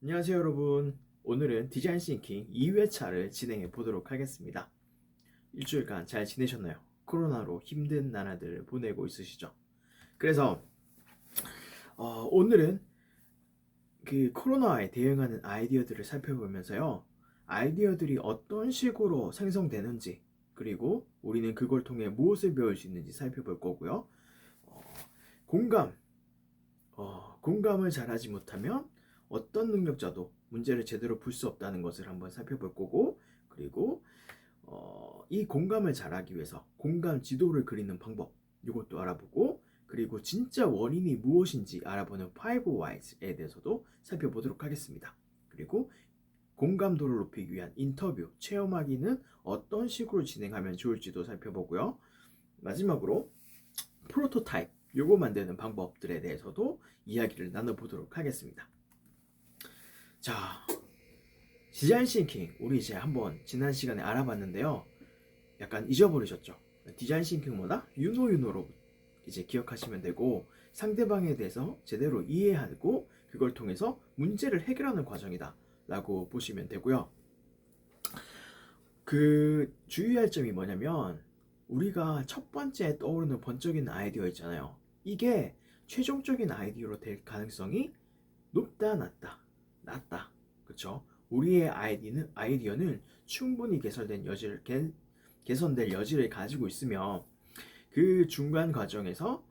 안녕하세요 여러분. 오늘은 디자인 싱킹 2회차를 진행해 보도록 하겠습니다. 일주일간 잘 지내셨나요? 코로나로 힘든 나날들을 보내고 있으시죠? 그래서 오늘은 그 코로나에 대응하는 아이디어들을 살펴보면서요. 아이디어들이 어떤 식으로 생성되는지, 그리고 우리는 그걸 통해 무엇을 배울 수 있는지 살펴볼 거고요. 어, 공감, 공감을 잘하지 못하면 어떤 능력자도 문제를 제대로 풀 수 없다는 것을 한번 살펴볼 거고, 그리고 이 공감을 잘하기 위해서 공감 지도를 그리는 방법, 이것도 알아보고, 그리고 진짜 원인이 무엇인지 알아보는 5 Whys에 대해서도 살펴보도록 하겠습니다. 그리고 공감도를 높이기 위한 인터뷰, 체험하기는 어떤 식으로 진행하면 좋을지도 살펴보고요. 마지막으로 프로토타입, 요거 만드는 방법들에 대해서도 이야기를 나눠보도록 하겠습니다. 자, 디자인 싱킹 우리 이제 한번 지난 시간에 알아봤는데요. 약간 잊어버리셨죠? 디자인 싱킹 뭐다? 유노로 이제 기억하시면 되고, 상대방에 대해서 제대로 이해하고 그걸 통해서 문제를 해결하는 과정이다 라고 보시면 되고요. 그 주의할 점이 뭐냐면, 우리가 첫 번째 떠오르는 번쩍이는 아이디어 있잖아요. 이게 최종적인 아이디어로 될 가능성이 높다, 낮다. 그쵸? 우리의 아이디어는 충분히 개선될 여지를 가지고 있으며, 그 중간 과정에서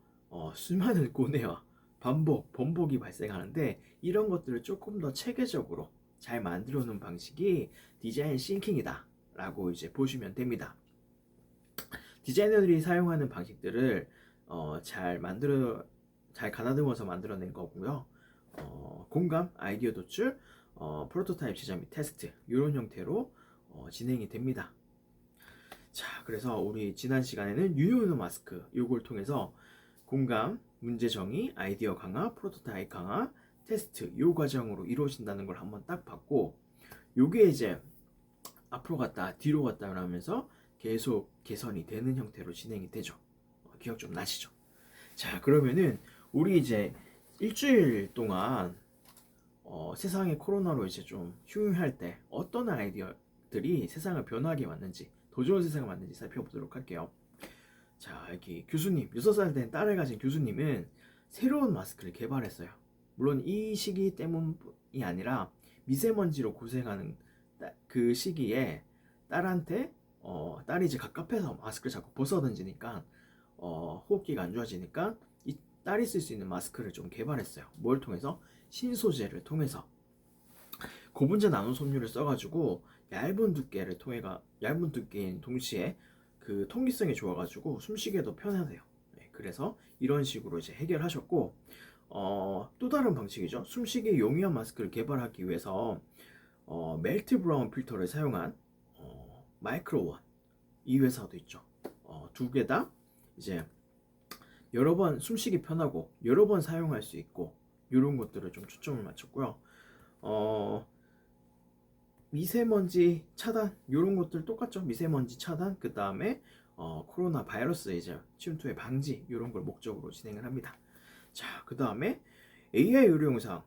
수많은 고뇌와 번복이 발생하는데, 이런 것들을 조금 더 체계적으로 잘 만들어 놓은 방식이 디자인 싱킹이다 라고 이제 보시면 됩니다. 디자이너들이 사용하는 방식들을 잘 가다듬어서 만들어낸 거고요. 공감, 아이디어 도출, 프로토타입 제작 및 테스트, 이런 형태로 진행이 됩니다. 자, 그래서 우리 지난 시간에는 유노 마스크 요걸 통해서 공감, 문제 정의, 아이디어 강화, 프로토타입 강화, 테스트 요 과정으로 이루어진다는 걸 한번 딱 봤고, 요게 이제 앞으로 갔다 뒤로 갔다 하면서 계속 개선이 되는 형태로 진행이 되죠. 기억 좀 나시죠? 자, 그러면은 우리 이제 일주일 동안 세상의 코로나로 이제 좀 휴유할 때 어떤 아이디어들이 세상을 변화하게 만든지, 더 좋은 세상을 만든지 살펴보도록 할게요. 자, 여기 교수님, 6살 된 딸을 가진 교수님은 새로운 마스크를 개발했어요. 물론 이 시기 때문이 아니라 미세먼지로 고생하는 그 시기에 딸한테 딸이 이제 갑갑해서 마스크를 자꾸 벗어던지니까 호흡기가 안 좋아지니까 이 딸이 쓸 수 있는 마스크를 좀 개발했어요. 뭘 통해서? 신소재를 통해서. 고분자 나노 섬유를 써가지고 얇은 두께인 동시에 그 통기성이 좋아가지고 숨쉬기에도 편하대요. 네, 그래서 이런 식으로 이제 해결하셨고, 또 다른 방식이죠. 숨쉬기 용이한 마스크를 개발하기 위해서 멜트 브라운 필터를 사용한 마이크로원, 이 회사도 있죠. 두 개 다 이제 여러 번 숨쉬기 편하고 여러 번 사용할 수 있고, 이런 것들을 좀 초점을 맞췄고요. 미세먼지 차단, 이런 것들 똑같죠. 미세먼지 차단, 그 다음에 코로나 바이러스 이제 침투의 방지, 이런 걸 목적으로 진행을 합니다. 자, 그 다음에 AI 의료 영상,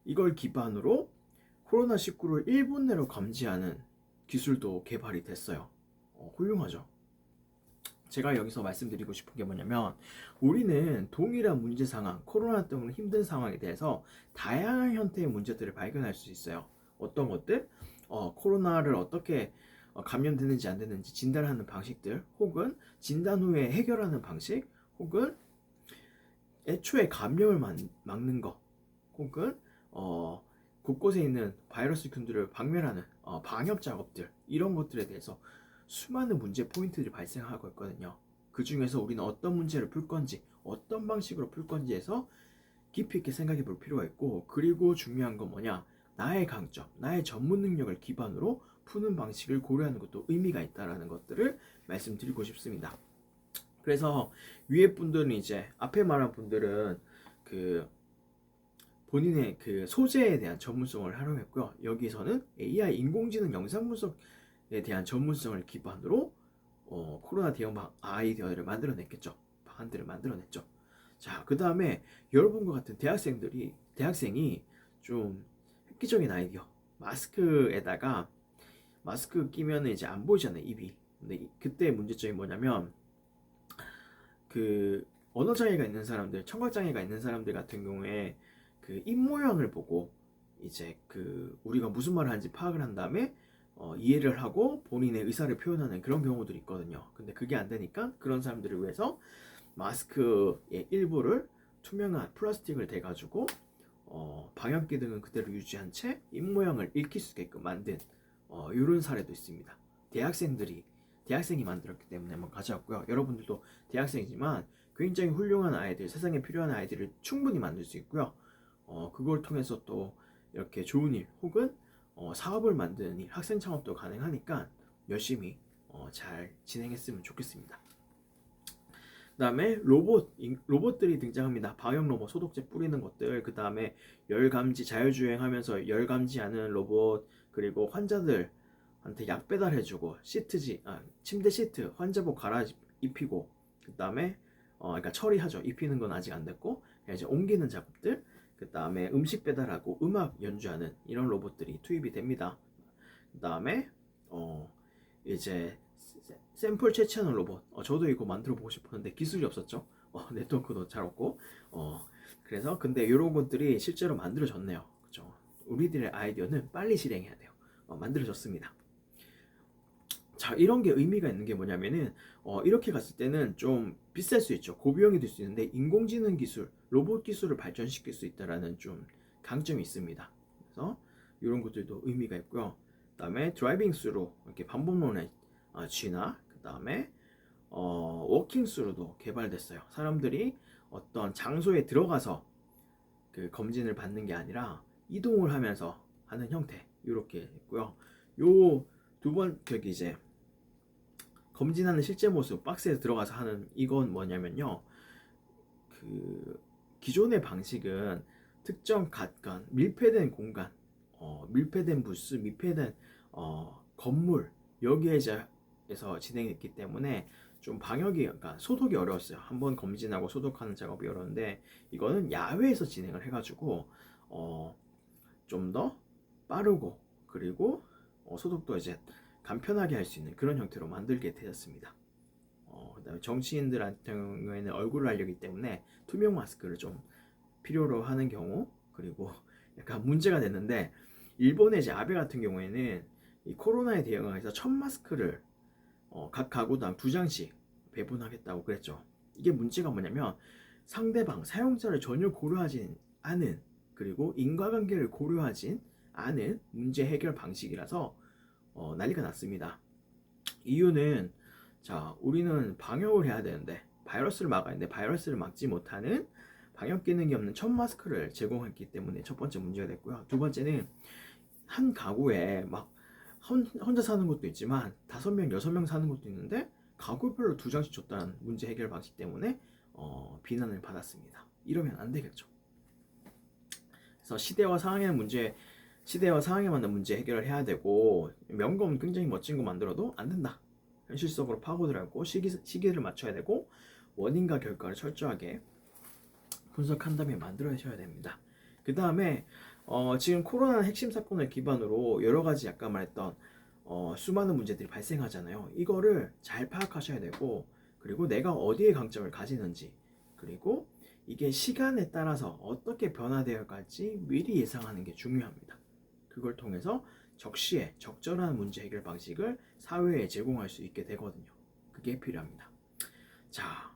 이걸 기반으로 코로나19를 1분 내로 감지하는 기술도 개발이 됐어요. 훌륭하죠. 제가 여기서 말씀드리고 싶은 게 뭐냐면, 우리는 동일한 문제 상황, 코로나 때문에 힘든 상황에 대해서 다양한 형태의 문제들을 발견할 수 있어요. 어떤 것들? 코로나를 어떻게 감염되는지 안 되는지 진단하는 방식들, 혹은 진단 후에 해결하는 방식, 혹은 애초에 감염을 막는 거, 혹은 곳곳에 있는 바이러스균들을 박멸하는 방역 작업들, 이런 것들에 대해서 수많은 문제 포인트들이 발생하고 있거든요. 그 중에서 우리는 어떤 문제를 풀 건지, 어떤 방식으로 풀 건지에서 깊이 있게 생각해 볼 필요가 있고, 그리고 중요한 건 뭐냐? 나의 강점, 나의 전문 능력을 기반으로 푸는 방식을 고려하는 것도 의미가 있다라는 것들을 말씀드리고 싶습니다. 그래서 위에 분들은 이제 앞에 말한 분들은 그 본인의 그 소재에 대한 전문성을 활용했고요. 여기서는 AI 인공지능 영상 분석에 대한 전문성을 기반으로 코로나 대응 아이디어를 만들어냈겠죠. 방안들을 만들어냈죠. 자, 그 다음에 여러분과 같은 대학생이 좀 획기적인 아이디어. 마스크에다가 마스크 끼면 이제 안 보이잖아요, 입이. 근데 그때 문제점이 뭐냐면 그 언어 장애가 있는 사람들, 청각 장애가 있는 사람들 같은 경우에 그 입 모양을 보고 이제 그 우리가 무슨 말을 하는지 파악을 한 다음에 이해를 하고 본인의 의사를 표현하는 그런 경우들이 있거든요. 근데 그게 안 되니까 그런 사람들을 위해서 마스크의 일부를 투명한 플라스틱을 대가지고 방역 기능은 그대로 유지한 채 입 모양을 읽힐 수 있게끔 만든 이런 사례도 있습니다. 대학생이 만들었기 때문에 한번 가져왔고요. 여러분들도 대학생이지만 굉장히 훌륭한 아이들, 세상에 필요한 아이들을 충분히 만들 수 있고요. 그걸 통해서 또 이렇게 좋은 일 혹은 사업을 만드는 일, 학생 창업도 가능하니까 열심히 잘 진행했으면 좋겠습니다. 그 다음에 로봇들이 등장합니다. 방역 로봇, 소독제 뿌리는 것들, 그 다음에 열 감지, 자율주행하면서 열 감지하는 로봇, 그리고 환자들한테 약 배달해주고 침대 시트 환자복 갈아입히고, 그 다음에 그러니까 처리하죠. 입히는 건 아직 안 됐고 이제 옮기는 작업들, 그 다음에 음식 배달하고 음악 연주하는 이런 로봇들이 투입이 됩니다. 그 다음에 이제 샘플 채취하는 로봇. 저도 이거 만들어 보고 싶었는데 기술이 없었죠. 네트워크도 잘 없고. 그래서 근데 이런 것들이 실제로 만들어졌네요. 그렇죠? 우리들의 아이디어는 빨리 실행해야 돼요. 만들어졌습니다. 자, 이런 게 의미가 있는 게 뭐냐면은 이렇게 갔을 때는 좀 비쌀 수 있죠. 고비용이 될 수 있는데 인공지능 기술, 로봇 기술을 발전시킬 수 있다라는 좀 강점이 있습니다. 그래서 이런 것들도 의미가 있고요. 그다음에 드라이빙 스루, 이렇게 반복론의 G나 그다음에 워킹 스루도 개발됐어요. 사람들이 어떤 장소에 들어가서 그 검진을 받는 게 아니라 이동을 하면서 하는 형태, 이렇게 있고요. 요 두 번 저기 이제 검진하는 실제 모습, 박스에 들어가서 하는 이건 뭐냐면요. 그 기존의 방식은 특정 공간, 밀폐된 공간, 밀폐된 부스, 밀폐된 건물 여기에서 진행했기 때문에 좀 방역이, 그러니까 소독이 어려웠어요. 한번 검진하고 소독하는 작업이 어려운데 이거는 야외에서 진행을 해가지고 좀 더 빠르고 그리고 소독도 이제 간편하게 할 수 있는 그런 형태로 만들게 되었습니다. 그다음에 정치인들 같은 경우에는 얼굴을 알리기 때문에 투명 마스크를 좀 필요로 하는 경우, 그리고 약간 문제가 됐는데 일본의 이제 아베 같은 경우에는 이 코로나에 대응해서 1000마스크를 각 가구당 2장씩 배분하겠다고 그랬죠. 이게 문제가 뭐냐면 상대방 사용자를 전혀 고려하지 않은, 그리고 인과관계를 고려하지 않은 문제 해결 방식이라서 난리가 났습니다. 이유는 자, 우리는 방역을 해야 되는데 바이러스를 막아야 되는데 바이러스를 막지 못하는 방역 기능이 없는 1000마스크를 제공했기 때문에 첫 번째 문제가 됐고요. 두 번째는 한 가구에 막 혼자 사는 것도 있지만 5명, 6명 사는 것도 있는데 가구별로 2장씩 줬다는 문제 해결 방식 때문에 비난을 받았습니다. 이러면 안 되겠죠. 그래서 시대와 상황에 맞는 문제 해결을 해야 되고, 명검 굉장히 멋진 거 만들어도 안 된다. 현실적으로 파고들고 시기를 맞춰야 되고 원인과 결과를 철저하게 분석한 다음에 만들어셔야 됩니다. 그 다음에 지금 코로나 핵심 사건을 기반으로 여러 가지 아까 말했던 수많은 문제들이 발생하잖아요. 이거를 잘 파악하셔야 되고, 그리고 내가 어디에 강점을 가지는지, 그리고 이게 시간에 따라서 어떻게 변화되어 갈지 미리 예상하는 게 중요합니다. 그걸 통해서 적시에 적절한 문제 해결 방식을 사회에 제공할 수 있게 되거든요. 그게 필요합니다. 자,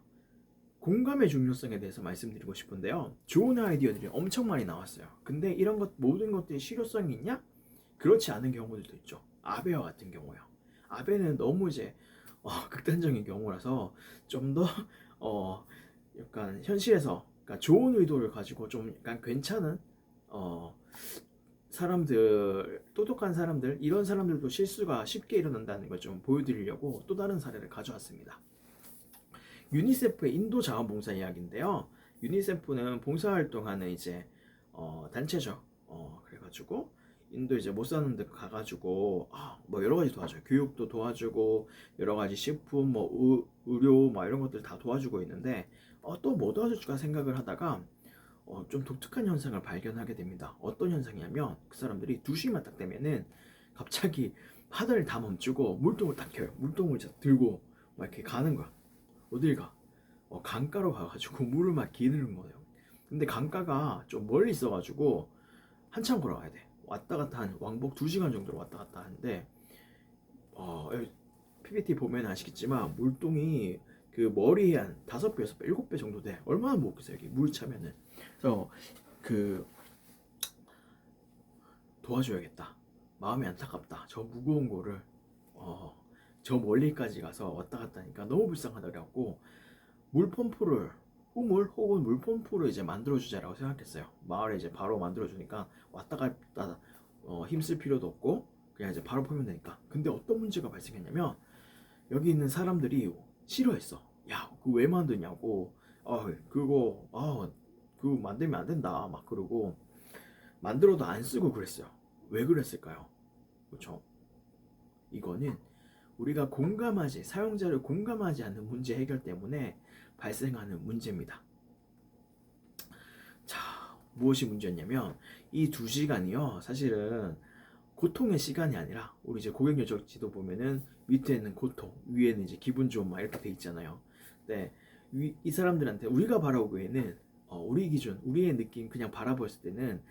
공감의 중요성에 대해서 말씀드리고 싶은데요. 좋은 아이디어들이 엄청 많이 나왔어요. 근데 이런 모든 것들이 실효성이 있냐? 그렇지 않은 경우들도 있죠. 아베와 같은 경우요. 아베는 너무 이제 극단적인 경우라서 좀 더 약간 현실에서, 그러니까 좋은 의도를 가지고 좀 약간 괜찮은 사람들, 똑똑한 사람들, 이런 사람들도 실수가 쉽게 일어난다는 걸 좀 보여드리려고 또 다른 사례를 가져왔습니다. 유니세프의 인도 자원봉사 이야기인데요. 유니세프는 봉사활동하는 이제 단체죠. 그래가지고 인도 이제 못 사는 데 가가지고 뭐 여러 가지 도와줘요. 교육도 도와주고 여러 가지 식품, 뭐 의료, 뭐 이런 것들 다 도와주고 있는데 또 뭐 도와줄까 생각을 하다가 좀 독특한 현상을 발견하게 됩니다. 어떤 현상이냐면 그 사람들이 2시만 딱 되면은 갑자기 하다를 다 멈추고 물통을 딱 켜요. 물통을 들고 막 이렇게 가는 거야. 어딜 가? 강가로 가가지고 물을 막 기르는 거예요. 근데 강가가 좀 멀리 있어가지고 한참 걸어가야 돼. 왔다 갔다 한 왕복 2시간 정도로 왔다 갔다 하는데 PPT 보면 아시겠지만 물동이 그 머리에 한 5배, 6배, 7배 정도 돼. 얼마나 무겁겠어요, 여기 물 차면은. 그래서 그 도와줘야겠다. 마음이 안타깝다. 저 무거운 거를 저 멀리까지 가서 왔다 갔다 하니까 너무 불쌍하다 그래갖고 물펌프를 우물 혹은 물펌프를 이제 만들어주자라고 생각했어요. 마을에 이제 바로 만들어주니까 왔다 갔다 힘쓸 필요도 없고 그냥 이제 바로 풀면 되니까. 근데 어떤 문제가 발생했냐면 여기 있는 사람들이 싫어했어. 야, 그거 왜 만드냐고. 그거 만들면 안 된다. 막 그러고 만들어도 안 쓰고 그랬어요. 왜 그랬을까요? 그렇죠? 이거는 우리가 사용자를 공감하지 않는 문제 해결 때문에 발생하는 문제입니다. 자, 무엇이 문제였냐면 이 2시간이요. 사실은 고통의 시간이 아니라 우리 이제 고객 여적지도 보면은 밑에는 고통, 위에는 이제 기분 좋음 막 이렇게 돼 있잖아요. 근데 이 사람들한테 우리가 바라보기에는 우리 기준, 우리의 느낌 그냥 바라보았을 때는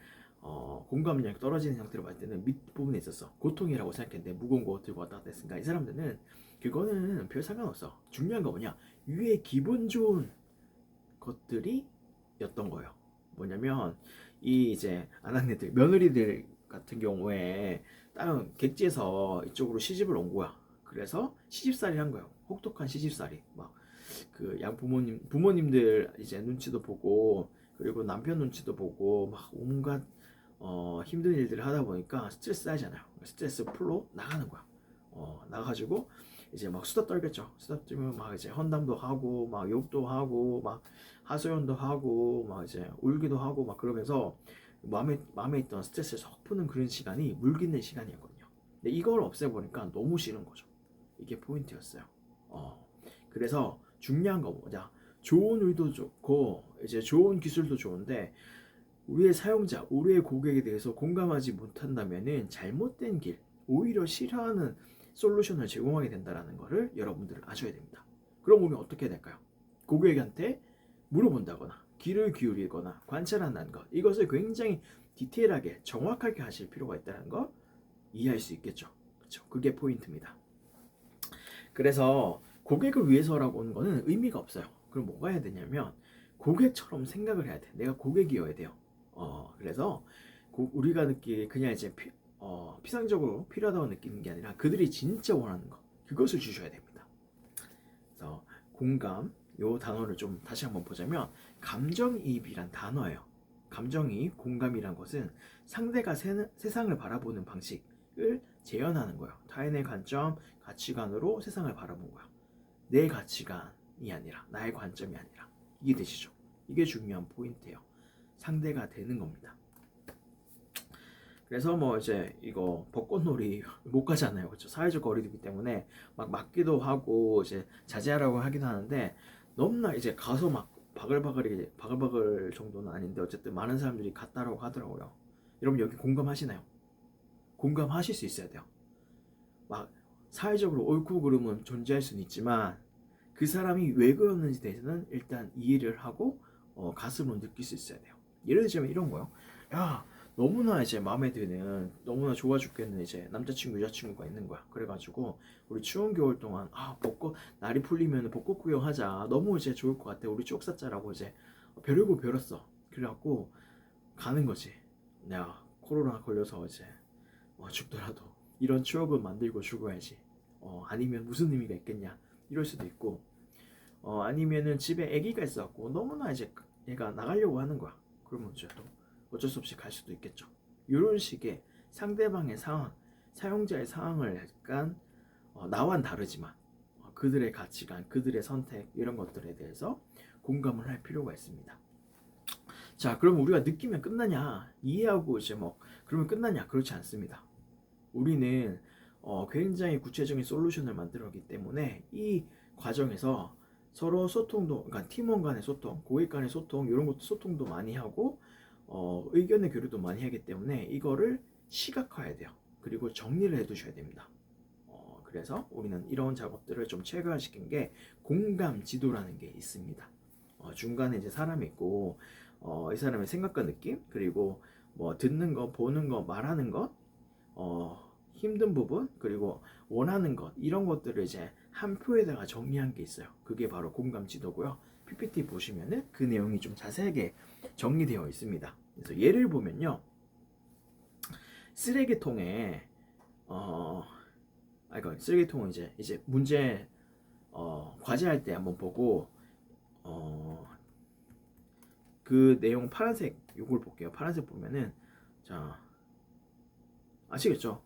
공감력이 떨어지는 형태로 봤을 때는 밑부분에 있었어. 고통이라고 생각했는데 무거운 거 들고 왔다 갔다 했으니까 이 사람들은 그거는 별 상관없어. 중요한 거 뭐냐? 위에 기분 좋은 것들이 였던 거예요. 뭐냐면 이 이제 아낙네들 며느리들 같은 경우에 다른 객지에서 이쪽으로 시집을 온 거야. 그래서 시집살이 한 거예요. 혹독한 시집살이. 막 그 부모님들 이제 눈치도 보고 그리고 남편 눈치도 보고 막 온갖 힘든 일들을 하다 보니까 스트레스 쌓이잖아요. 스트레스 풀로 나가는 거야. 나가가지고 이제 막 수다 떨겠죠. 수다 떨면 막 이제 헌담도 하고 막 욕도 하고 막 하소연도 하고 막 이제 울기도 하고 막 그러면서 마음에 있던 스트레스를 쏙 푸는 그런 시간이 물깃는 시간이었거든요. 근데 이걸 없애보니까 너무 싫은 거죠. 이게 포인트였어요. 그래서 중요한 거 뭐냐? 좋은 의도 좋고 이제 좋은 기술도 좋은데 우리의 사용자, 우리의 고객에 대해서 공감하지 못한다면은 잘못된 길, 오히려 싫어하는 솔루션을 제공하게 된다는 것을 여러분들은 아셔야 됩니다. 그럼 우리는 어떻게 될까요? 고객한테 물어본다거나 귀를 기울이거나 관찰한다는 것, 이것을 굉장히 디테일하게 정확하게 하실 필요가 있다는 걸 이해할 수 있겠죠. 그렇죠? 그게 포인트입니다. 그래서 고객을 위해서라고 하는 거는 의미가 없어요. 그럼 뭐가 해야 되냐면 고객처럼 생각을 해야 돼. 내가 고객이어야 돼요. 그래서 우리가 느끼기 그냥 이제 피상적으로 필요하다고 느끼는 게 아니라 그들이 진짜 원하는 것, 그것을 주셔야 됩니다. 그래서 공감, 요 단어를 좀 다시 한번 보자면 감정이입이란 단어예요. 감정이입, 공감이란 것은 상대가 세상을 바라보는 방식을 재현하는 거예요. 타인의 관점, 가치관으로 세상을 바라본 거야. 내 가치관이 아니라 나의 관점이 아니라. 이해되시죠? 이게 중요한 포인트예요. 상대가 되는 겁니다. 그래서 뭐 이제 이거 벚꽃놀이 못 가잖아요. 그렇죠? 사회적 거리두기 때문에 막 맞기도 하고 이제 자제하라고 하기도 하는데 너무나 이제 가서 막 바글바글 정도는 아닌데 어쨌든 많은 사람들이 갔다라고 하더라고요. 여러분 여기 공감하시나요? 공감하실 수 있어야 돼요. 막 사회적으로 옳고 그름은 존재할 수는 있지만 그 사람이 왜 그러는지 대해서는 일단 이해를 하고 가슴으로 느낄 수 있어야 돼요. 예를 들자면 이런 거요. 야, 너무나 이제 마음에 드는, 너무나 좋아 죽겠는 이제 남자친구, 여자친구가 있는 거야. 그래가지고 우리 추운 겨울 동안 벚꽃 날이 풀리면 벚꽃 구경하자. 너무 이제 좋을 것 같아. 우리 쭉 샀자라고 이제 벼르고 벼렀어. 그래갖고 가는 거지. 내가 코로나 걸려서 이제 죽더라도 이런 추억은 만들고 죽어야지. 아니면 무슨 의미가 있겠냐. 이럴 수도 있고, 아니면은 집에 아기가 있어갖고 너무나 이제 얘가 나가려고 하는 거야. 그러면 이제 또 어쩔 수 없이 갈 수도 있겠죠. 이런 식의 상대방의 상황, 사용자의 상황을 약간 나와는 다르지만 그들의 가치관, 그들의 선택 이런 것들에 대해서 공감을 할 필요가 있습니다. 자, 그럼 우리가 느끼면 끝나냐? 이해하고 이제 뭐 그러면 끝나냐? 그렇지 않습니다. 우리는 굉장히 구체적인 솔루션을 만들었기 때문에 이 과정에서 서로 소통도, 그러니까 팀원 간의 소통, 고객 간의 소통, 이런 것도 소통도 많이 하고 의견의 교류도 많이 하기 때문에 이거를 시각화해야 돼요. 그리고 정리를 해두셔야 됩니다. 그래서 우리는 이런 작업들을 좀 체계화시킨 게 공감 지도라는 게 있습니다. 중간에 이제 사람이 있고 이 사람의 생각과 느낌, 그리고 뭐 듣는 거, 보는 거, 말하는 것, 힘든 부분, 그리고 원하는 것, 이런 것들을 이제 한 표에다가 정리한 게 있어요. 그게 바로 공감 지도고요. PPT 보시면은 그 내용이 좀 자세하게 정리되어 있습니다. 그래서 예를 보면요, 쓰레기통에 그러니까 쓰레기통은 이제 문제 과제할 때 한번 보고 그 내용 파란색 요걸 볼게요. 파란색 보면은 자 아시겠죠?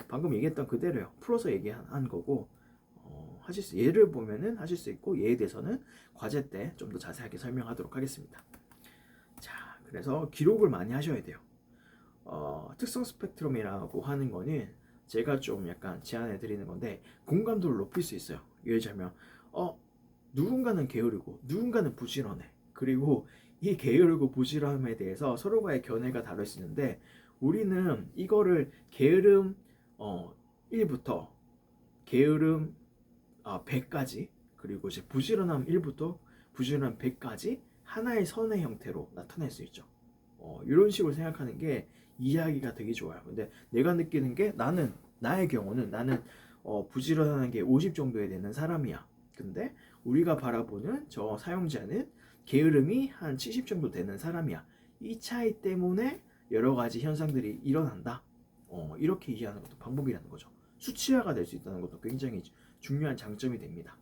방금 얘기했던 그대로요. 풀어서 얘기한 거고 하실 수 예를 보면은 하실 수 있고 예에 대해서는 과제 때 좀 더 자세하게 설명하도록 하겠습니다. 자, 그래서 기록을 많이 하셔야 돼요. 특성 스펙트럼이라고 하는 거는 제가 좀 약간 제안해 드리는 건데 공감도를 높일 수 있어요. 예를 들면 누군가는 게으르고 누군가는 부지런해. 그리고 이 게으르고 부지런함에 대해서 서로가의 견해가 다를 수 있는데 우리는 이거를 게으름 1부터 게으름 100까지 그리고 이제 부지런함 1부터 부지런함 100까지 하나의 선의 형태로 나타낼 수 있죠. 이런 식으로 생각하는 게 이야기가 되게 좋아요. 근데 내가 느끼는 게 나의 경우는 나는 부지런한 게 50 정도에 되는 사람이야. 근데 우리가 바라보는 저 사용자는 게으름이 한 70 정도 되는 사람이야. 이 차이 때문에 여러 가지 현상들이 일어난다. 이렇게 이해하는 것도 방법이라는 거죠. 수치화가 될 수 있다는 것도 굉장히 중요한 장점이 됩니다.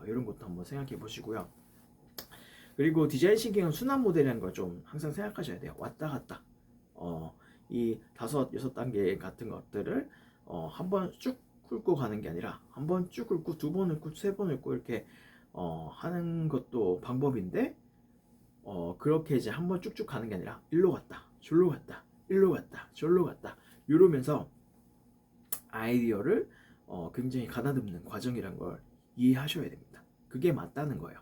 이런 것도 한번 생각해 보시고요. 그리고 디자인 싱킹은 순환 모델이라는 걸 좀 항상 생각하셔야 돼요. 왔다 갔다. 이 5, 6단계 같은 것들을 한번 쭉 훑고 가는 게 아니라 한번 쭉 훑고 2번 훑고 3번 훑고 이렇게 하는 것도 방법인데 그렇게 이제 한번 쭉쭉 가는 게 아니라 일로 갔다 절로 갔다 일로 갔다 절로 갔다 이러면서 아이디어를 굉장히 가다듬는 과정이란 걸 이해하셔야 됩니다. 그게 맞다는 거예요.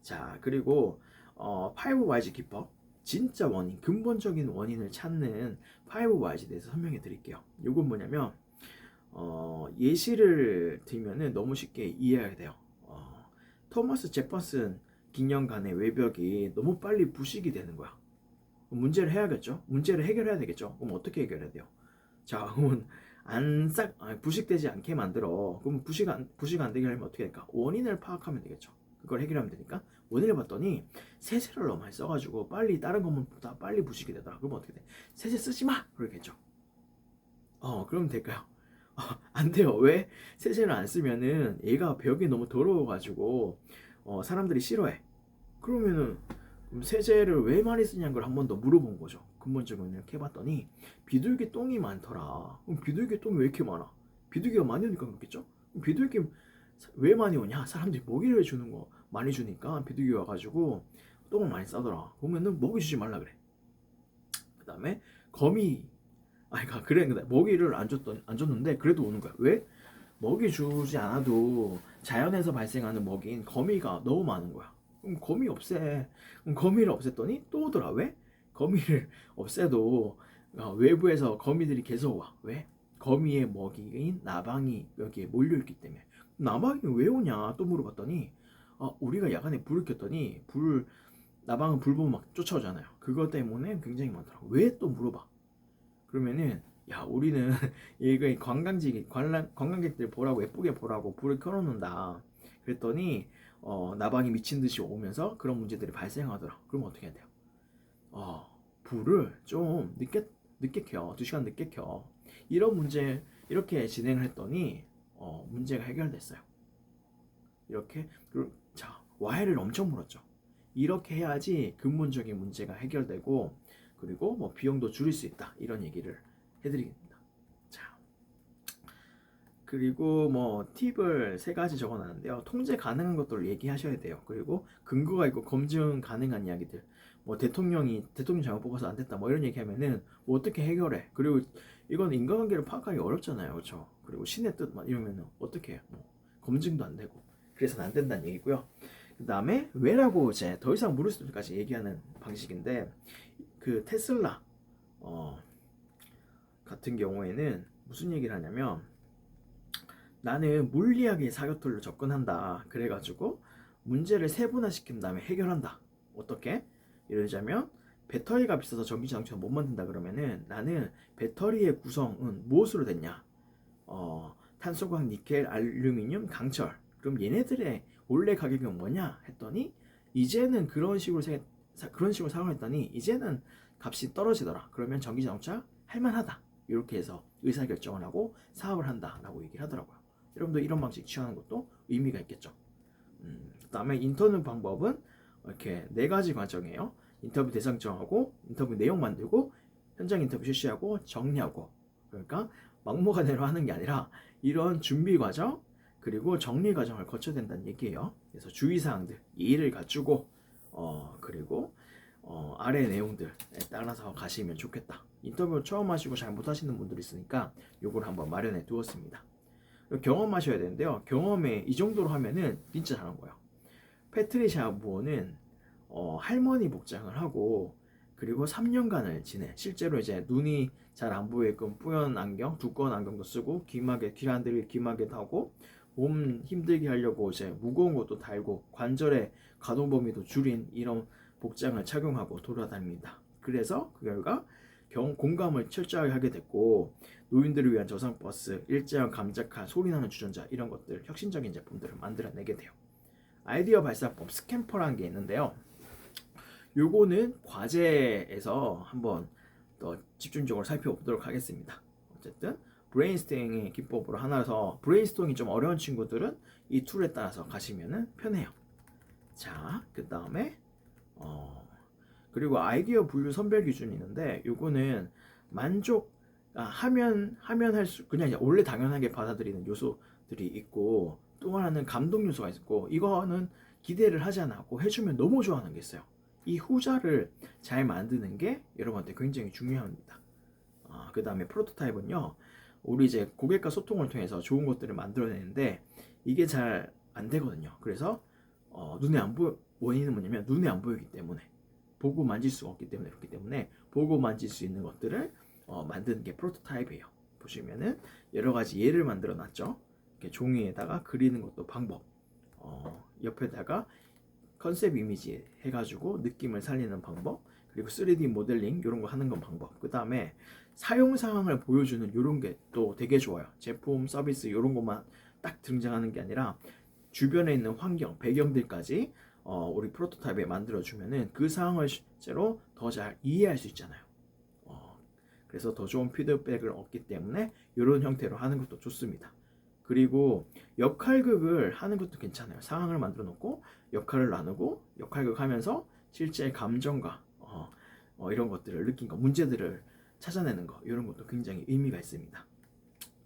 자, 그리고 5Y's 기법, 진짜 원인, 근본적인 원인을 찾는 5Y's에 대해서 설명해 드릴게요. 이건 뭐냐면 예시를 들면은 너무 쉽게 이해해야 돼요. 토마스 제퍼슨 기념관의 외벽이 너무 빨리 부식이 되는 거야. 문제를 해야겠죠? 문제를 해결해야 되겠죠? 그럼 어떻게 해결해야 돼요? 자, 그러면 부식되지 않게 만들어. 그럼 부식 안 되게 하려면 어떻게 될까? 원인을 파악하면 되겠죠. 그걸 해결하면 되니까 원인을 봤더니 세제를 너무 많이 써가지고 빨리 다른 것보다 빨리 부식이 되더라. 그럼 어떻게 돼? 세제 쓰지 마! 그러겠죠. 그럼 될까요? 안 돼요. 왜? 세제를 안 쓰면은 얘가 벽이 너무 더러워가지고 사람들이 싫어해. 그러면은 그럼 세제를 왜 많이 쓰냐는 걸 한 번 더 물어본 거죠. 근본적으로 이렇게 해봤더니 비둘기 똥이 많더라. 그럼 비둘기 똥이 왜 이렇게 많아? 비둘기가 많이 오니까 그렇겠죠? 비둘기 왜 많이 오냐? 사람들이 먹이를 주는 거 많이 주니까 비둘기 와가지고 똥을 많이 싸더라. 그러면은 먹이 주지 말라 그래. 그 다음에 거미 그래 먹이를 안 줬는데 그래도 오는 거야. 왜? 먹이 주지 않아도 자연에서 발생하는 먹이인 거미가 너무 많은 거야. 그럼 거미 없애. 그럼 거미를 없앴더니 또 오더라. 왜? 거미를 없애도 외부에서 거미들이 계속 와. 왜? 거미의 먹이인 나방이 여기에 몰려있기 때문에. 나방이 왜 오냐 또 물어봤더니 우리가 야간에 불을 켰더니 나방은 불 보면 막 쫓아오잖아요. 그것 때문에 굉장히 많더라고. 왜 또 물어봐. 그러면은 야 우리는 이거 관광객들 보라고 예쁘게 보라고 불을 켜놓는다. 그랬더니 나방이 미친 듯이 오면서 그런 문제들이 발생하더라. 그럼 어떻게 해야 돼요? 불을 좀 늦게 켜. 2시간 늦게 켜. 이런 문제 이렇게 진행을 했더니 문제가 해결됐어요. 이렇게 자 Y를 엄청 물었죠. 이렇게 해야지 근본적인 문제가 해결되고 그리고 뭐 비용도 줄일 수 있다 이런 얘기를 해드립니다. 자 그리고 뭐 팁을 3가지 적어놨는데요. 통제 가능한 것들을 얘기하셔야 돼요. 그리고 근거가 있고 검증 가능한 이야기들. 뭐 대통령 잘못 뽑아서 안 됐다 뭐 이런 얘기하면은 뭐 어떻게 해결해? 그리고 이건 인간관계를 파악하기 어렵잖아요, 그렇죠? 그리고 신의 뜻 막 이러면은 어떻게 해? 뭐 검증도 안 되고 그래서는 안 된다는 얘기고요. 그 다음에 왜라고 이제 더 이상 물을 수까지 얘기하는 방식인데, 그 테슬라 같은 경우에는 무슨 얘기를 하냐면, 나는 물리학의 사교틀로 접근한다. 그래가지고 문제를 세분화시킨 다음에 해결한다. 어떻게? 예를 들자면 배터리가 비싸서 전기자동차 못 만든다 그러면은, 나는 배터리의 구성은 무엇으로 됐냐? 탄소광, 니켈, 알루미늄, 강철. 그럼 얘네들의 원래 가격은 뭐냐? 했더니 이제는 그런 식으로 사용했더니 이제는 값이 떨어지더라. 그러면 전기자동차 할만하다. 이렇게 해서 의사결정을 하고 사업을 한다라고 얘기를 하더라고요. 여러분도 이런 방식 취하는 것도 의미가 있겠죠. 그 다음에 인터뷰 방법은 이렇게 4가지 과정이에요. 인터뷰 대상 정하고, 인터뷰 내용 만들고, 현장 인터뷰 실시하고, 정리하고. 그러니까 막무가내로 하는 게 아니라 이런 준비 과정 그리고 정리 과정을 거쳐야 된다는 얘기예요. 그래서 주의사항들 이해를 갖추고 그리고 아래 내용들에 따라서 가시면 좋겠다. 인터뷰 처음 하시고 잘 못하시는 분들이 있으니까 요걸 한번 마련해 두었습니다. 경험하셔야 되는데요. 경험에 이 정도로 하면은 진짜 잘한 거예요. 패트리샤 무어는 할머니 복장을 하고, 그리고 3년간을 지내. 실제로 이제 눈이 잘 안 보이게끔 뿌연 안경, 두꺼운 안경도 쓰고, 귀 안들이 귀마개 하고, 몸 힘들게 하려고 이제 무거운 것도 달고, 관절의 가동 범위도 줄인 이런 복장을 착용하고 돌아다닙니다. 그래서 그 결과 공감을 철저하게 하게 됐고, 노인들을 위한 저상버스, 일제형 감작한 소리나는 주전자, 이런 것들 혁신적인 제품들을 만들어내게 돼요. 아이디어 발사법 스캠퍼라는 게 있는데요. 요거는 과제에서 한번 더 집중적으로 살펴보도록 하겠습니다. 어쨌든 브레인스토밍의 기법으로 하나라서, 브레인스토밍이 좀 어려운 친구들은 이 툴에 따라서 가시면 편해요. 자, 그 다음에 그리고 아이디어 분류 선별 기준이 있는데, 요거는 하면 할수 그냥 이제 원래 당연하게 받아들이는 요소들이 있고, 또 하나는 감동 요소가 있고, 이거는 기대를 하지 않고 해주면 너무 좋아하는 게 있어요. 이 후자를 잘 만드는 게 여러분한테 굉장히 중요합니다. 그 다음에 프로토타입은요, 우리 이제 고객과 소통을 통해서 좋은 것들을 만들어내는데 이게 잘 안 되거든요. 그래서 눈에 안 보여. 원인은 뭐냐면 눈에 안 보이기 때문에, 보고 만질 수가 없기 때문에, 그렇기 때문에 보고 만질 수 있는 것들을 만드는 게 프로토타입이에요. 보시면은 여러 가지 예를 만들어 놨죠. 이렇게 종이에다가 그리는 것도 방법, 옆에다가 컨셉 이미지 해가지고 느낌을 살리는 방법, 그리고 3D 모델링 이런 거 하는 건 방법. 그 다음에 사용 상황을 보여주는 이런 게 또 되게 좋아요. 제품, 서비스 이런 것만 딱 등장하는 게 아니라 주변에 있는 환경, 배경들까지 우리 프로토타입에 만들어주면은 그 상황을 실제로 더 잘 이해할 수 있잖아요. 그래서 더 좋은 피드백을 얻기 때문에 이런 형태로 하는 것도 좋습니다. 그리고 역할극을 하는 것도 괜찮아요. 상황을 만들어 놓고 역할을 나누고 역할극 하면서 실제 감정과 이런 것들을 느낀 거, 문제들을 찾아내는 거, 이런 것도 굉장히 의미가 있습니다.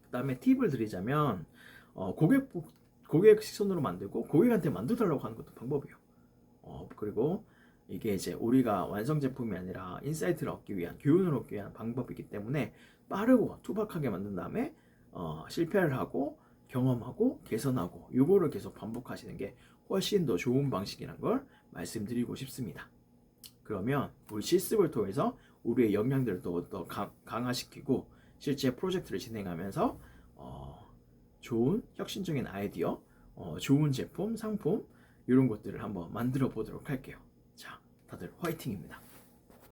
그 다음에 팁을 드리자면 고객 시선으로 만들고 고객한테 만들어달라고 하는 것도 방법이에요. 그리고 이게 이제 우리가 완성 제품이 아니라 인사이트를 얻기 위한, 교훈을 얻기 위한 방법이기 때문에 빠르고 투박하게 만든 다음에 실패를 하고 경험하고 개선하고 요거를 계속 반복하시는 게 훨씬 더 좋은 방식이라는 걸 말씀드리고 싶습니다. 그러면 우리 실습을 통해서 우리의 역량들을 더 강화시키고 실제 프로젝트를 진행하면서 좋은 혁신적인 아이디어, 좋은 제품, 상품 이런 것들을 한번 만들어 보도록 할게요. 자, 다들 화이팅입니다.